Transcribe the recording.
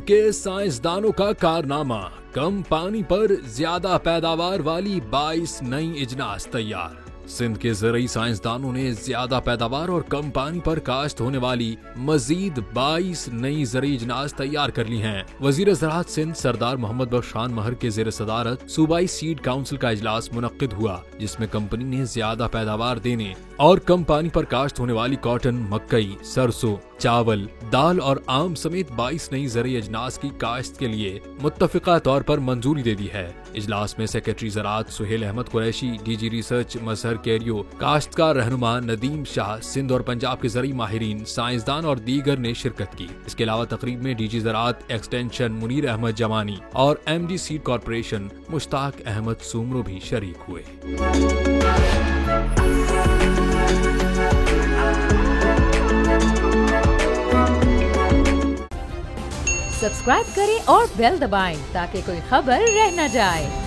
के साइंसदानों का कारनामा, कम पानी पर ज्यादा पैदावार वाली 22 नई इजनास तैयार। सिंध के ज़रई साइंसदानों ने ज्यादा पैदावार और कम पानी पर काश्त होने वाली मजीद 22 नई ज़रई इजनास तैयार कर ली हैं। वजीर ज़राअत सिंध सरदार मोहम्मद बख्श खान महर के ज़ेर सदारत सूबाई सीड काउंसिल का इजलास मुनक्किद हुआ, जिसमें कंपनी ने ज्यादा पैदावार देने और कम पानी पर काश्त होने वाली कॉटन, मकई, सरसों, चावल, दाल और आम समेत 22 नई ज़रई अजनास की काश्त के लिए मुत्तफ़िका तौर पर मंजूरी दे दी है। इजलास में सेक्रेटरी ज़राअत सुहेल अहमद कुरैशी, डीजी रिसर्च मजहर कैरियो, काश्तकार रहनुमा नदीम शाह, सिंध और पंजाब के ज़रई माहिरीन, साइंसदान और दीगर ने शिरकत की। इसके अलावा तकरीब में डीजी ज़राअत एक्सटेंशन मुनीर अहमद जमानी और MD seed corporation Mushtaq Ahmad Soomro भी शरीक हुए। सब्सक्राइब करें और बेल दबाएं ताकि कोई खबर रह न जाए।